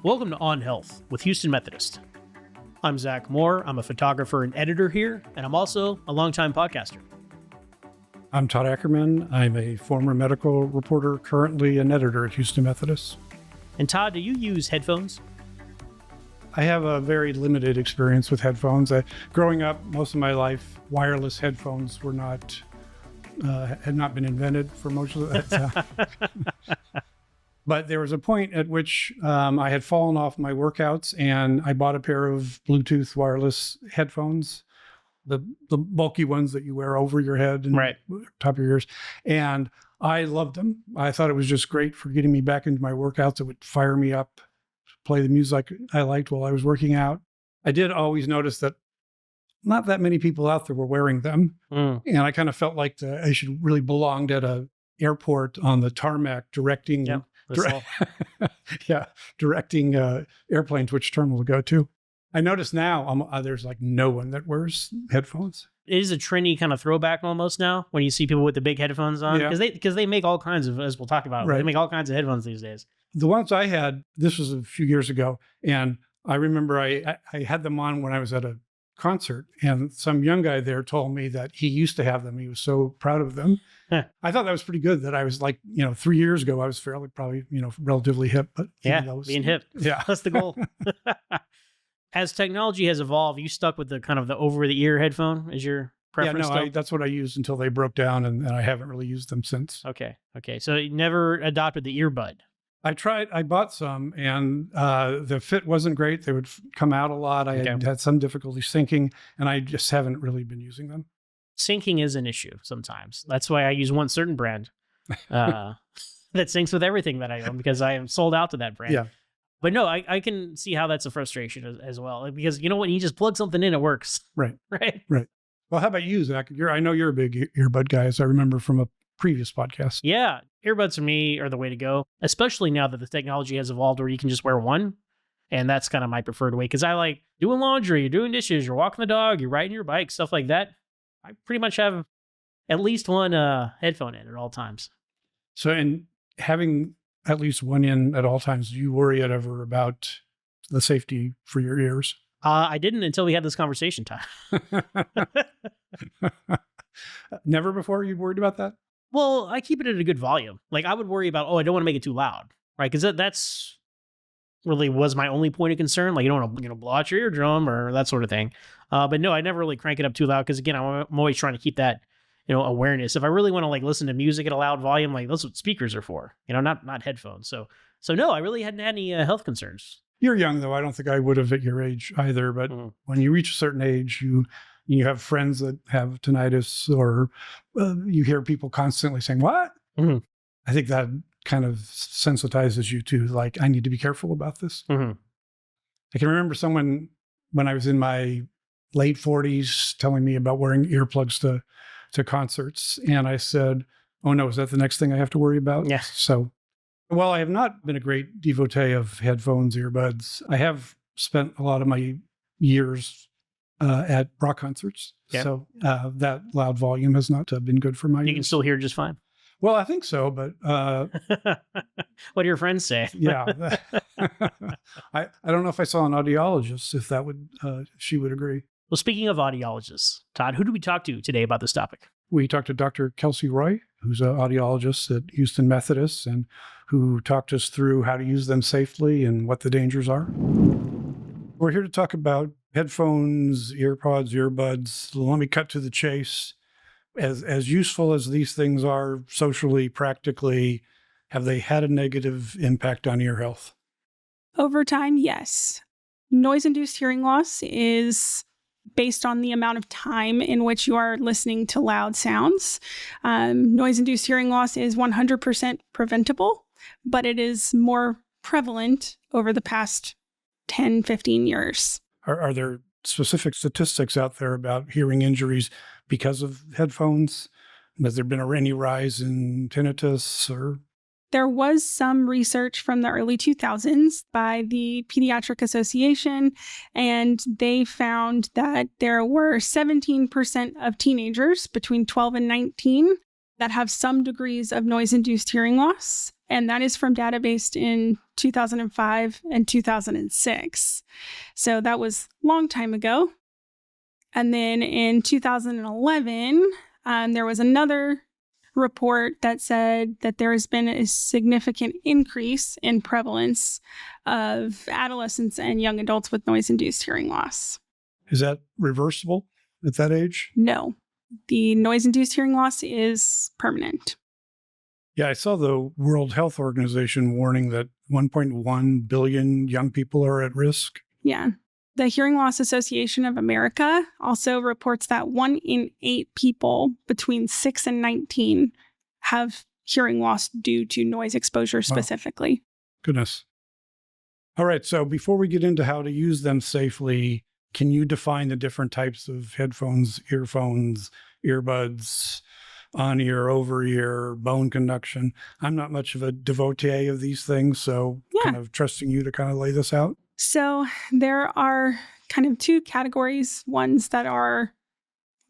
Welcome to On Health with Houston Methodist. I'm Zach Moore. I'm a photographer and editor here, and I'm also a longtime podcaster. I'm Todd Ackerman. I'm a former medical reporter, currently an editor at Houston Methodist. And Todd, do you use headphones? I have a very limited experience with headphones. Growing up, most of my life, wireless headphones had not been invented for most of that time. But there was a point at which I had fallen off my workouts and I bought a pair of Bluetooth wireless headphones, the bulky ones that you wear over your head and top of your ears. And I loved them. I thought it was just great for getting me back into my workouts. It would fire me up, play the music I liked while I was working out. I did always notice that not that many people out there were wearing them. And I kind of felt like I should really belonged at a airport on the tarmac directing directing airplanes which terminal to go to. I notice now there's like no one that wears headphones. It is a trendy kind of throwback almost now when you see people with the big headphones on, because they make all kinds of, as we'll talk about, they make all kinds of headphones these days. The ones I had, this was a few years ago, and I remember I had them on when I was at a concert, and some young guy there told me that he used to have them. He was so proud of them. I thought that was pretty good, that I was like, 3 years ago, I was fairly probably, relatively hip. But being hip. Yeah. That's the goal. As technology has evolved, you stuck with the kind of the over-the-ear headphone as your preference? Yeah, that's what I used until they broke down, and I haven't really used them since. Okay. So you never adopted the earbud? I bought some, and the fit wasn't great. They would come out a lot. I had some difficulty syncing, and I just haven't really been using them. Syncing is an issue sometimes. That's why I use one certain brand that syncs with everything that I own, because I am sold out to that brand. Yeah. But no, I can see how that's a frustration as well, because you know what? You just plug something in, it works. Right. Well, how about you, Zach? I know you're a big earbud guy, as I remember from a previous podcast. Yeah. Earbuds for me are the way to go, especially now that the technology has evolved where you can just wear one. And that's kind of my preferred way, because I like doing laundry, you're doing dishes, you're walking the dog, you're riding your bike, stuff like that. I pretty much have at least one headphone in at all times. So, in having at least one in at all times, do you worry ever about the safety for your ears? I didn't until we had this conversation, Todd. Never before you worried about that? Well, I keep it at a good volume. Like, I would worry about, I don't want to make it too loud, right? Because that's really was my only point of concern. Like, you don't want to, blow out your eardrum or that sort of thing. But no, I never really crank it up too loud, because again, I'm always trying to keep that, awareness. If I really want to listen to music at a loud volume, that's what speakers are for, not headphones. So no, I really hadn't had any health concerns. You're young though. I don't think I would have at your age either. But when you reach a certain age, you have friends that have tinnitus, or you hear people constantly saying, "What?" I think that kind of sensitizes you to I need to be careful about this. I can remember someone when I was in my late 40s telling me about wearing earplugs to concerts. And I said, "Oh no, is that the next thing I have to worry about?" Yes. So, while I have not been a great devotee of headphones, earbuds, I have spent a lot of my years at rock concerts. Yeah. So that loud volume has not been good for my ears. You can still hear just fine. Well, I think so, but what do your friends say? Yeah. I don't know if I saw an audiologist, if that would, she would agree. Well, speaking of audiologists, Todd, who do we talk to today about this topic? We talked to Dr. Kelsey Roy, who's an audiologist at Houston Methodist, and who talked us through how to use them safely and what the dangers are. We're here to talk about headphones, earpods, earbuds. Let me cut to the chase. As useful as these things are socially, practically, have they had a negative impact on ear health? Over time, yes. Noise-induced hearing loss is based on the amount of time in which you are listening to loud sounds. Noise-induced hearing loss is 100% preventable, but it is more prevalent over the past 10, 15 years. Are there specific statistics out there about hearing injuries because of headphones? Has there been any rise in tinnitus or? There was some research from the early 2000s by the Pediatric Association, and they found that there were 17% of teenagers between 12 and 19 that have some degrees of noise-induced hearing loss. And that is from data based in 2005 and 2006. So that was a long time ago. And then in 2011, there was another report that said that there has been a significant increase in prevalence of adolescents and young adults with noise-induced hearing loss. Is that reversible at that age? No, the noise-induced hearing loss is permanent. Yeah, I saw the World Health Organization warning that 1.1 billion young people are at risk. Yeah. The Hearing Loss Association of America also reports that 1 in 8 people between 6 and 19 have hearing loss due to noise exposure specifically. Wow. Goodness. All right. So before we get into how to use them safely, can you define the different types of headphones, earphones, earbuds, on-ear, over-ear, bone conduction? I'm not much of a devotee of these things, so kind of trusting you to kind of lay this out. So there are kind of 2 categories, ones that are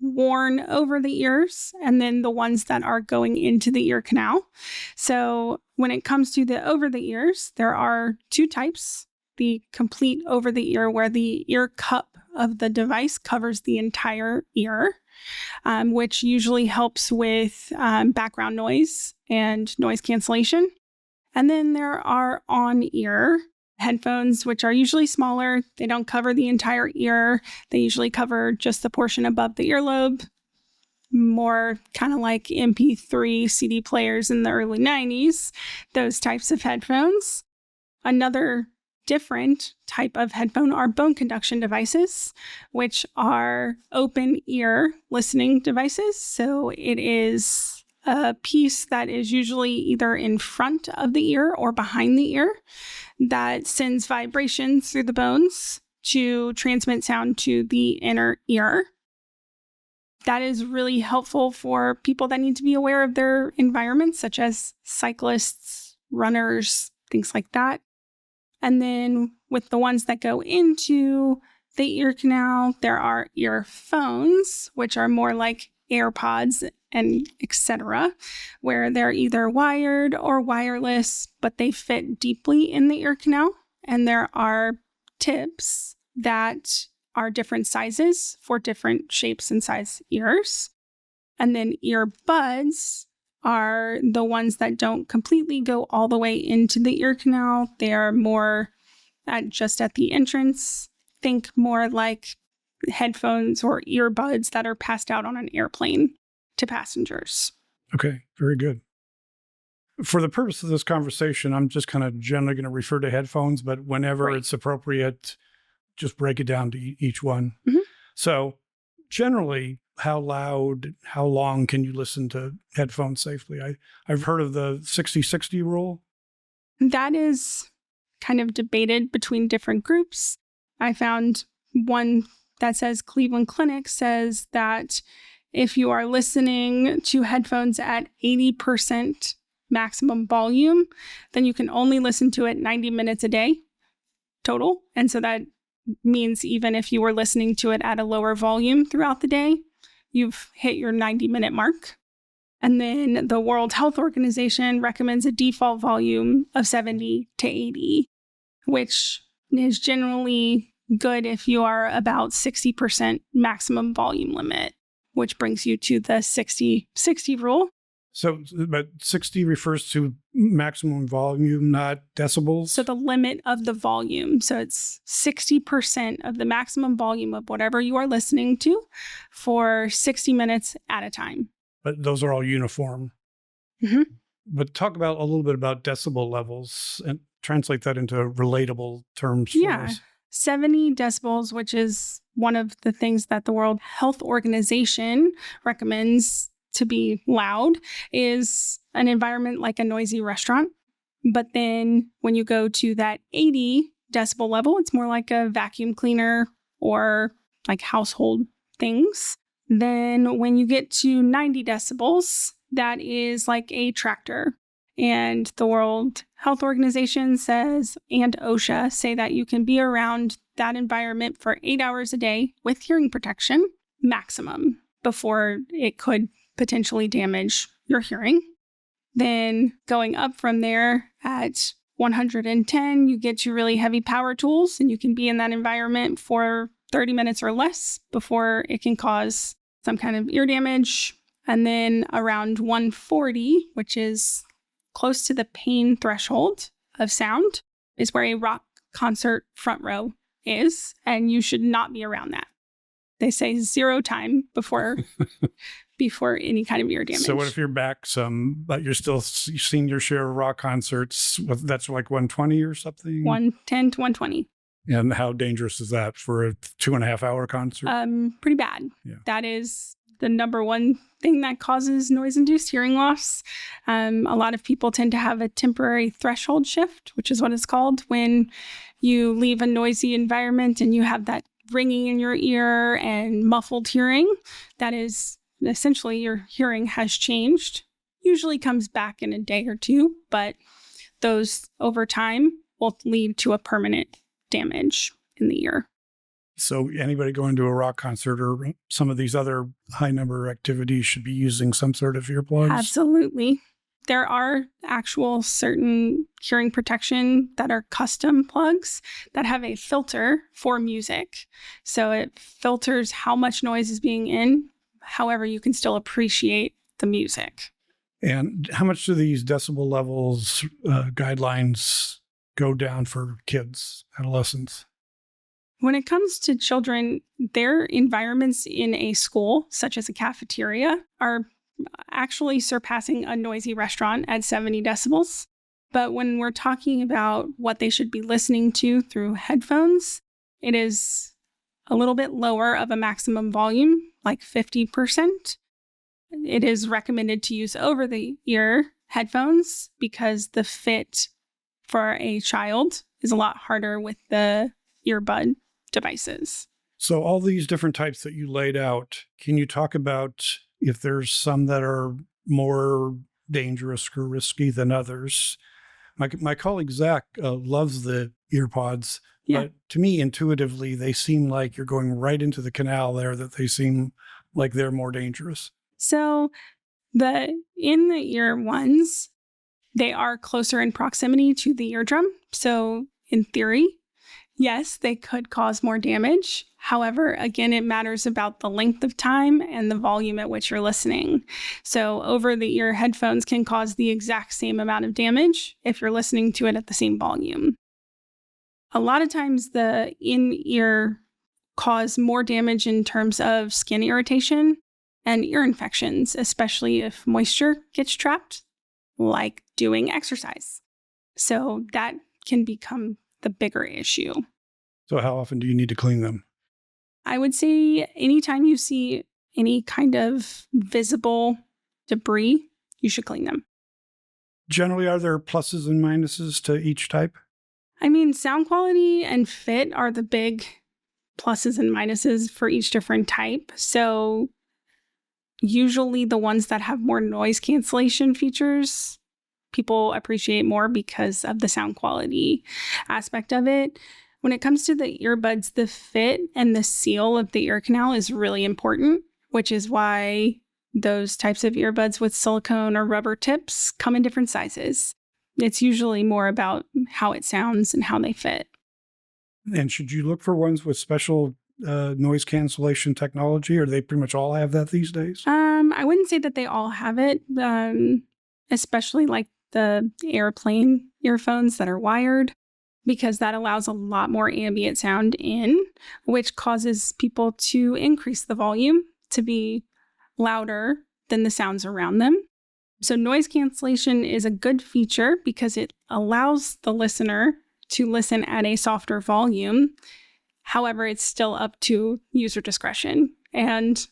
worn over the ears and then the ones that are going into the ear canal. So when it comes to the over the ears, there are 2 types. The complete over the ear, where the ear cup of the device covers the entire ear, which usually helps with background noise and noise cancellation. And then there are on-ear headphones, which are usually smaller. They don't cover the entire ear. They usually cover just the portion above the earlobe, more kind of like MP3 CD players in the early 90s, those types of headphones. Another different type of headphone are bone conduction devices, which are open ear listening devices. So it is a piece that is usually either in front of the ear or behind the ear that sends vibrations through the bones to transmit sound to the inner ear. That is really helpful for people that need to be aware of their environment, such as cyclists, runners, things like that. And then with the ones that go into the ear canal, there are earphones, which are more like AirPods and etc., where they're either wired or wireless, but they fit deeply in the ear canal. And there are tips that are different sizes for different shapes and size ears. And then earbuds are the ones that don't completely go all the way into the ear canal. They are more just at the entrance. Think more like headphones or earbuds that are passed out on an airplane to passengers. Okay, very good. For the purpose of this conversation, I'm just kind of generally going to refer to headphones, but whenever it's appropriate, just break it down to each one. Mm-hmm. So generally, how loud, how long can you listen to headphones safely? I've heard of the 60-60 rule. That is kind of debated between different groups. I found one that says Cleveland Clinic says that if you are listening to headphones at 80% maximum volume, then you can only listen to it 90 minutes a day total. And so that means even if you were listening to it at a lower volume throughout the day, you've hit your 90-minute mark. And then the World Health Organization recommends a default volume of 70 to 80, which is generally good if you are about 60% maximum volume limit, which brings you to the 60-60 rule. So, but 60 refers to maximum volume, not decibels? So the limit of the volume. So it's 60% of the maximum volume of whatever you are listening to for 60 minutes at a time. But those are all uniform. Mm-hmm. But talk about a little bit about decibel levels and translate that into relatable terms for us. 70 decibels, which is one of the things that the World Health Organization recommends to be loud, is an environment like a noisy restaurant. But then when you go to that 80 decibel level, it's more like a vacuum cleaner or like household things. Then when you get to 90 decibels, that is like a tractor. And the World Health Organization says, and OSHA say that you can be around that environment for 8 hours a day with hearing protection maximum before it could potentially damage your hearing. Then going up from there at 110, you get your really heavy power tools, and you can be in that environment for 30 minutes or less before it can cause some kind of ear damage. And then around 140, which is close to the pain threshold of sound, is where a rock concert front row is, and you should not be around that. They say 0 time before any kind of ear damage. So what if you're back some, but you're still seeing your share of rock concerts? That's like 120 or something? 110 to 120. And how dangerous is that for a 2.5-hour concert? Pretty bad. Yeah. That is the number one thing that causes noise-induced hearing loss. A lot of people tend to have a temporary threshold shift, which is what it's called, when you leave a noisy environment and you have that ringing in your ear and muffled hearing. That is essentially your hearing has changed. Usually comes back in a day or two, but those over time will lead to a permanent damage in the ear. So anybody going to a rock concert or some of these other high number activities should be using some sort of earplugs? Absolutely. There are actual certain hearing protection that are custom plugs that have a filter for music. So it filters how much noise is being in. However, you can still appreciate the music. And how much do these decibel levels guidelines go down for kids, adolescents? When it comes to children, their environments in a school, such as a cafeteria, are actually surpassing a noisy restaurant at 70 decibels. But when we're talking about what they should be listening to through headphones, it is a little bit lower of a maximum volume, like 50%. It is recommended to use over-the-ear headphones because the fit for a child is a lot harder with the earbud devices. So all these different types that you laid out, can you talk about if there's some that are more dangerous or risky than others? My colleague Zach loves the earpods, but to me, intuitively, they seem like you're going right into the canal there, that they seem like they're more dangerous. So the in-the-ear ones, they are closer in proximity to the eardrum. So in theory, yes, they could cause more damage. However, again, it matters about the length of time and the volume at which you're listening. So over-the-ear headphones can cause the exact same amount of damage if you're listening to it at the same volume. A lot of times the in-ear cause more damage in terms of skin irritation and ear infections, especially if moisture gets trapped, like doing exercise. So that can become the bigger issue. So how often do you need to clean them? I would say anytime you see any kind of visible debris, you should clean them. Generally, are there pluses and minuses to each type? I mean, sound quality and fit are the big pluses and minuses for each different type. So usually the ones that have more noise cancellation features, people appreciate more because of the sound quality aspect of it. When it comes to the earbuds, the fit and the seal of the ear canal is really important, which is why those types of earbuds with silicone or rubber tips come in different sizes. It's usually more about how it sounds and how they fit. And should you look for ones with special noise cancellation technology, or they pretty much all have that these days? I wouldn't say that they all have it, especially like the airplane earphones that are wired, because that allows a lot more ambient sound in, which causes people to increase the volume to be louder than the sounds around them. So noise cancellation is a good feature because it allows the listener to listen at a softer volume. However, it's still up to user discretion. And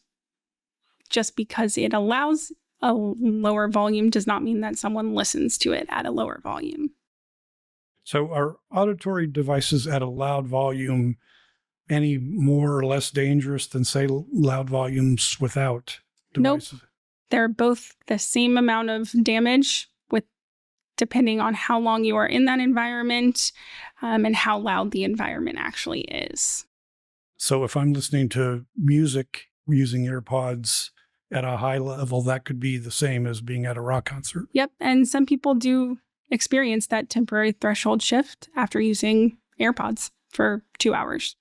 just because it allows a lower volume does not mean that someone listens to it at a lower volume. So are auditory devices at a loud volume any more or less dangerous than, say, loud volumes without devices? Nope. They're both the same amount of damage, depending on how long you are in that environment and how loud the environment actually is. So if I'm listening to music using earpods, at a high level, that could be the same as being at a rock concert. Yep. And some people do experience that temporary threshold shift after using AirPods for 2 hours.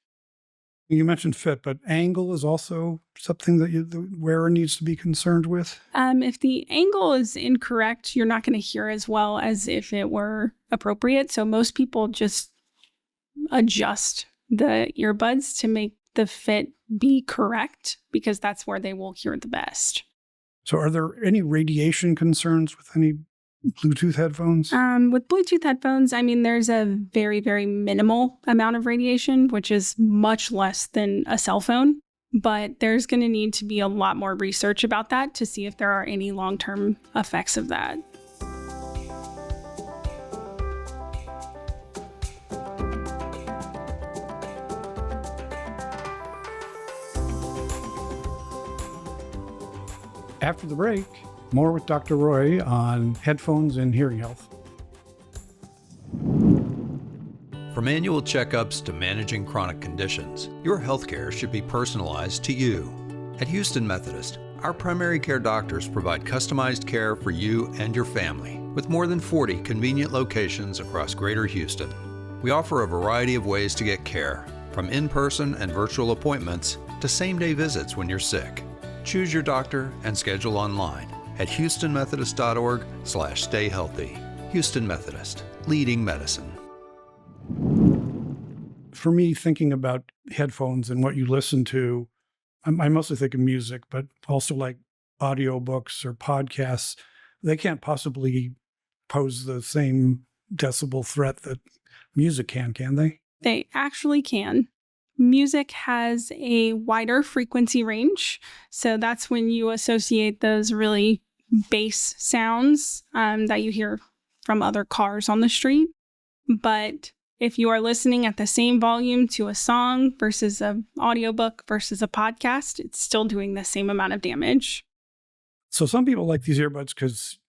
You mentioned fit, but angle is also something that the wearer needs to be concerned with. If the angle is incorrect, you're not going to hear as well as if it were appropriate. So most people just adjust the earbuds to make the fit be correct because that's where they will hear the best. So are there any radiation concerns with any Bluetooth headphones? With Bluetooth headphones, I mean, there's a very, very minimal amount of radiation, which is much less than a cell phone. But there's going to need to be a lot more research about that to see if there are any long-term effects of that. After the break, more with Dr. Roy on headphones and hearing health. From annual checkups to managing chronic conditions, your healthcare should be personalized to you. At Houston Methodist, our primary care doctors provide customized care for you and your family, with more than 40 convenient locations across Greater Houston. We offer a variety of ways to get care, from in-person and virtual appointments to same-day visits when you're sick. Choose your doctor and schedule online at houstonmethodist.org/stayhealthy. Houston Methodist, leading medicine. For me, thinking about headphones and what you listen to, I mostly think of music, but also like audiobooks or podcasts. They can't possibly pose the same decibel threat that music can they? They actually can. Music has a wider frequency range, so that's when you associate those really bass sounds that you hear from other cars on the street. But if you are listening at the same volume to a song versus an audiobook versus a podcast, it's still doing the same amount of damage. So some people like these earbuds because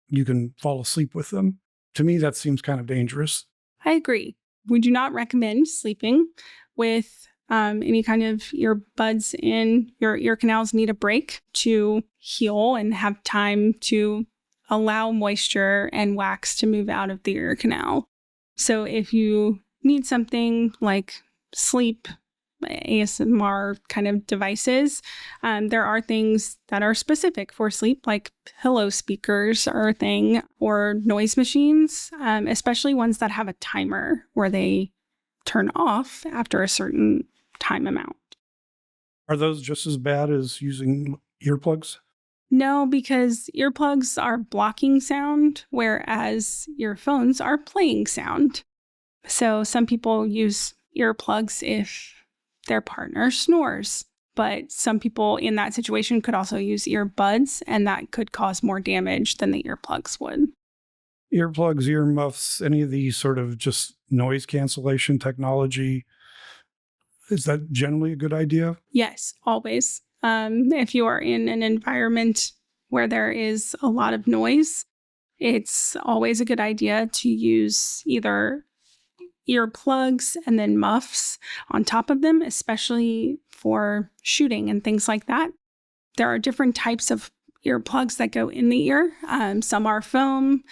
you can fall asleep with them. To me, that seems kind of dangerous. I agree. We do not recommend sleeping with any kind of earbuds in. Your ear canals need a break to heal and have time to allow moisture and wax to move out of the ear canal. So if you need something like sleep ASMR kind of devices, there are things that are specific for sleep, like pillow speakers are a thing, or noise machines, especially ones that have a timer where they turn off after a certain time amount. Are those just as bad as using earplugs? No, because earplugs are blocking sound, whereas earphones are playing sound. So some people use earplugs if their partner snores, but some people in that situation could also use earbuds, and that could cause more damage than the earplugs would. Earplugs, earmuffs, any of these sort of just noise cancellation technology, is that generally a good idea? Yes, always. If you are in an environment where there is a lot of noise, it's always a good idea to use either earplugs and then muffs on top of them, especially for shooting and things like that. There are different types of earplugs that go in the ear. Some are foam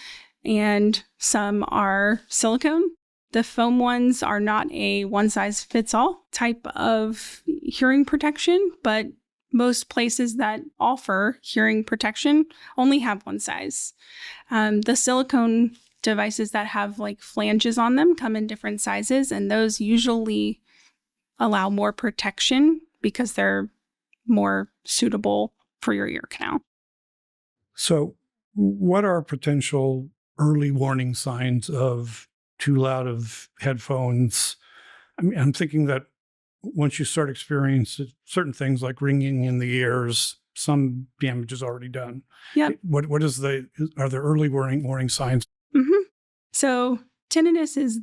and some are silicone. The foam ones are not a one-size-fits-all type of hearing protection, but most places that offer hearing protection only have one size. The silicone devices that have like flanges on them come in different sizes, and those usually allow more protection because they're more suitable for your ear canal. So what are potential early warning signs of too loud of headphones? I mean, I'm thinking that once you start experiencing certain things like ringing in the ears, some damage is already done. Yep. What is are there early warning signs? Mm-hmm. So tinnitus is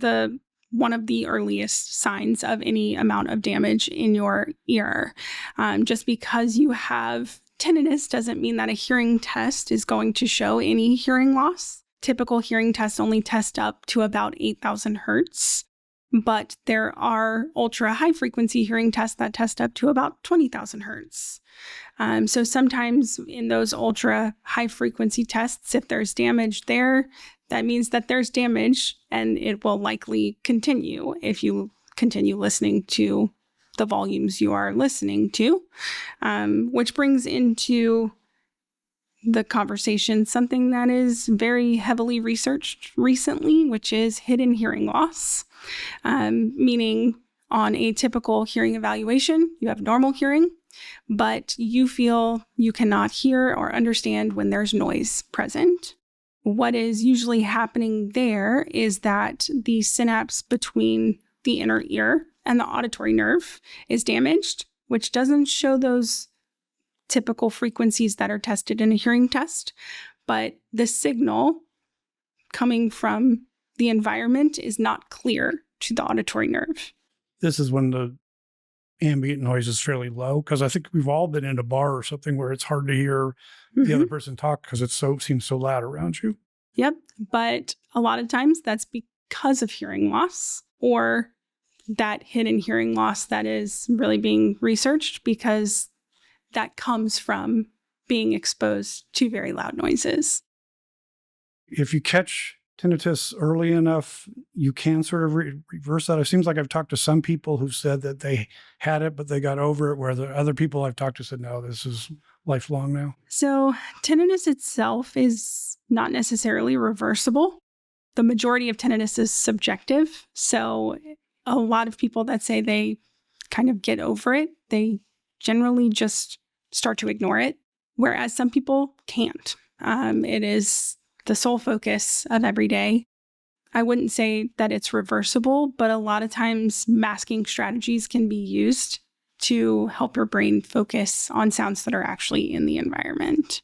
one of the earliest signs of any amount of damage in your ear. Just because you have tinnitus doesn't mean that a hearing test is going to show any hearing loss. Typical hearing tests only test up to about 8,000 hertz. but there are ultra high frequency hearing tests that test up to about 20,000 hertz. So sometimes in those ultra high frequency tests, if there's damage there, that means that there's damage and it will likely continue if you continue listening to the volumes you are listening to, which brings into the conversation something that is very heavily researched recently, which is hidden hearing loss, meaning on a typical hearing evaluation, you have normal hearing, but you feel you cannot hear or understand when there's noise present. What is usually happening there is that the synapse between the inner ear and the auditory nerve is damaged, which doesn't show those typical frequencies that are tested in a hearing test, but the signal coming from the environment is not clear to the auditory nerve. This is when the ambient noise is fairly low, because I think we've all been in a bar or something where it's hard to hear the other person talk because it seems so loud around you. Yep, but a lot of times that's because of hearing loss or that hidden hearing loss that is really being researched, because that comes from being exposed to very loud noises. If you catch tinnitus early enough, you can sort of reverse that. It seems like I've talked to some people who've said that they had it, but they got over it, where the other people I've talked to said, no, this is lifelong now. So tinnitus itself is not necessarily reversible. The majority of tinnitus is subjective. So a lot of people that say they kind of get over it, they generally just start to ignore it, whereas some people can't. It is the sole focus of every day. I wouldn't say that it's reversible, but a lot of times masking strategies can be used to help your brain focus on sounds that are actually in the environment.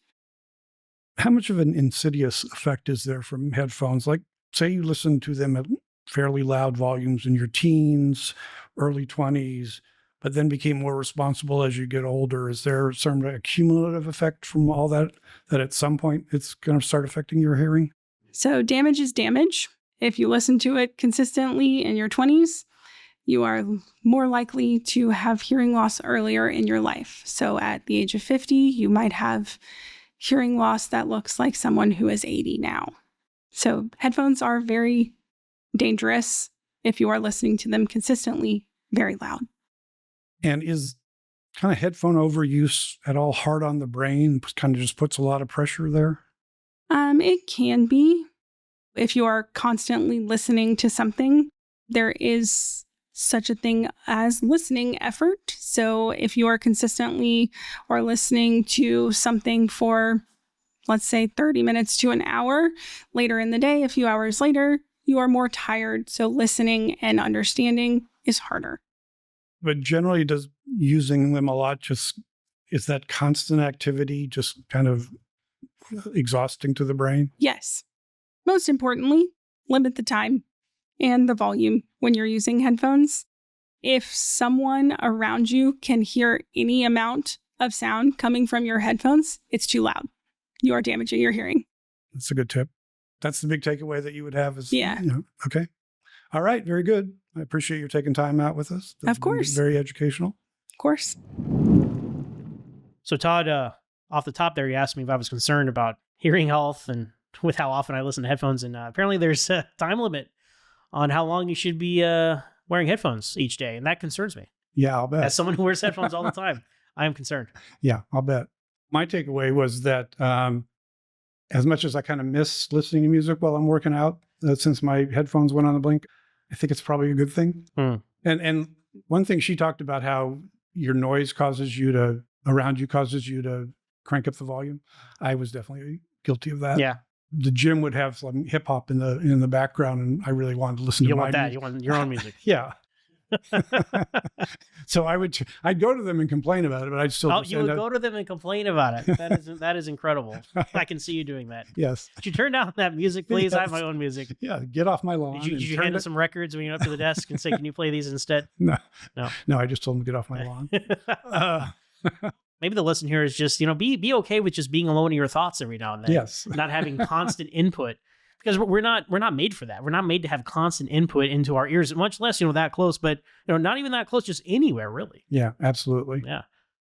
How much of an insidious effect is there from headphones? Like, say you listen to them at fairly loud volumes in your teens, early 20s, but then became more responsible as you get older. Is there some cumulative effect from all that at some point it's going to start affecting your hearing? So damage is damage. If you listen to it consistently in your 20s, you are more likely to have hearing loss earlier in your life. So at the age of 50, you might have hearing loss that looks like someone who is 80 now. So headphones are very dangerous if you are listening to them consistently, very loud. And is kind of headphone overuse at all hard on the brain? Kind of just puts a lot of pressure there? It can be. If you are constantly listening to something, there is such a thing as listening effort. So if you are consistently or listening to something for, let's say, 30 minutes to an hour, later in the day, a few hours later, you are more tired. So listening and understanding is harder. But generally, does using them a lot is that constant activity just kind of exhausting to the brain? Yes. Most importantly, limit the time and the volume when you're using headphones. If someone around you can hear any amount of sound coming from your headphones, it's too loud. You are damaging your hearing. That's a good tip. That's the big takeaway that you would have is, yeah. Okay. All right. Very good. I appreciate you taking time out with us. Of course. Very educational. Of course. So Todd, off the top there, you asked me if I was concerned about hearing health and with how often I listen to headphones. And apparently there's a time limit on how long you should be wearing headphones each day. And that concerns me. Yeah, I'll bet. As someone who wears headphones all the time, I am concerned. Yeah, I'll bet. My takeaway was that as much as I kind of miss listening to music while I'm working out, since my headphones went on the blink, I think it's probably a good thing. And one thing she talked about, how your noise around you causes you to crank up the volume. I was definitely guilty of that. Yeah. The gym would have some hip hop in the background, and I really wanted to listen to want that. You want your own music. Yeah. So I'd go to them and complain about it, but I'd still. You would go to them and complain about it. That is incredible. I can see you doing that. Yes. Could you turn down that music, please? Yes. I have my own music. Yeah, get off my lawn. Did you hand them some records when you went up to the desk and say, "Can you play these instead?" No. I just told them to get off my lawn. Maybe the lesson here is just, be okay with just being alone in your thoughts every now and then. Yes. Not having constant input because we're not made for that. We're not made to have constant input into our ears, much less, that close, but, not even that close, just anywhere really. Yeah, absolutely. Yeah.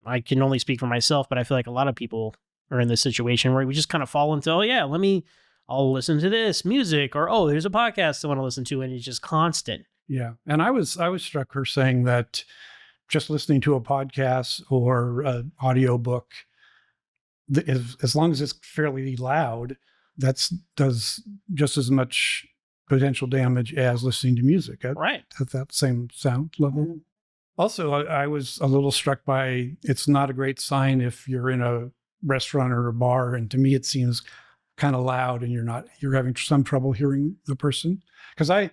I can only speak for myself, but I feel like a lot of people are in this situation where we just kind of fall into, I'll listen to this music, or, there's a podcast I want to listen to. And it's just constant. Yeah. And I was struck her saying that just listening to a podcast or an audio book, as long as it's fairly loud, does just as much potential damage as listening to music at that same sound level. Also, I was a little struck by, it's not a great sign if you're in a restaurant or a bar, and to me it seems kind of loud and you're having some trouble hearing the person. Because I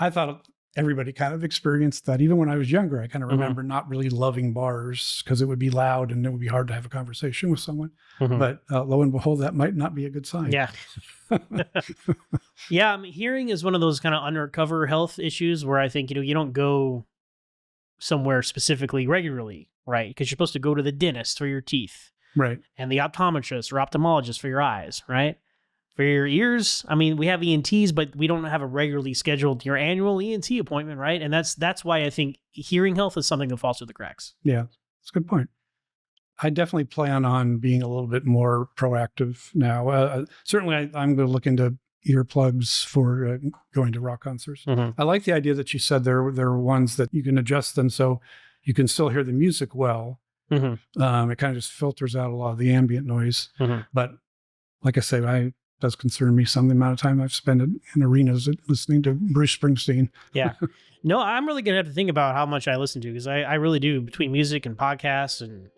thought everybody kind of experienced that. Even when I was younger, I kind of remember not really loving bars because it would be loud and it would be hard to have a conversation with someone. But lo and behold, that might not be a good sign. Yeah. Yeah. I mean, hearing is one of those kind of undercover health issues where I think, you don't go somewhere specifically regularly, right? Because you're supposed to go to the dentist for your teeth. Right. And the optometrist or ophthalmologist for your eyes, right? For your ears, I mean, we have ENTs, but we don't have a regularly scheduled your annual ENT appointment, right? And that's why I think hearing health is something that falls through the cracks. Yeah, that's a good point. I definitely plan on being a little bit more proactive now. Certainly, I'm going to look into earplugs for going to rock concerts. I like the idea that you said there are ones that you can adjust them so you can still hear the music well. It kind of just filters out a lot of the ambient noise. But like I say, it does concern me some of the amount of time I've spent in arenas listening to Bruce Springsteen. Yeah. No, I'm really going to have to think about how much I listen to, because I really do, between music and podcasts, and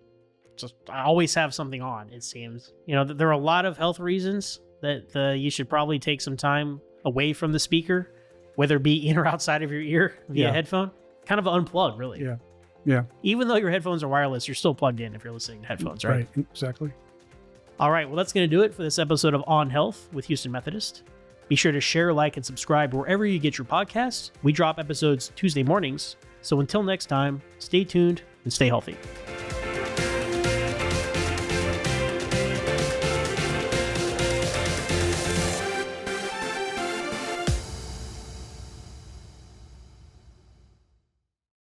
just I always have something on, it seems. There are a lot of health reasons that you should probably take some time away from the speaker, whether it be in or outside of your ear via headphone. Kind of unplugged, really. Yeah. Yeah. Even though your headphones are wireless, you're still plugged in if you're listening to headphones, right? Right, exactly. All right, well, that's going to do it for this episode of On Health with Houston Methodist. Be sure to share, like, and subscribe wherever you get your podcasts. We drop episodes Tuesday mornings. So until next time, stay tuned and stay healthy.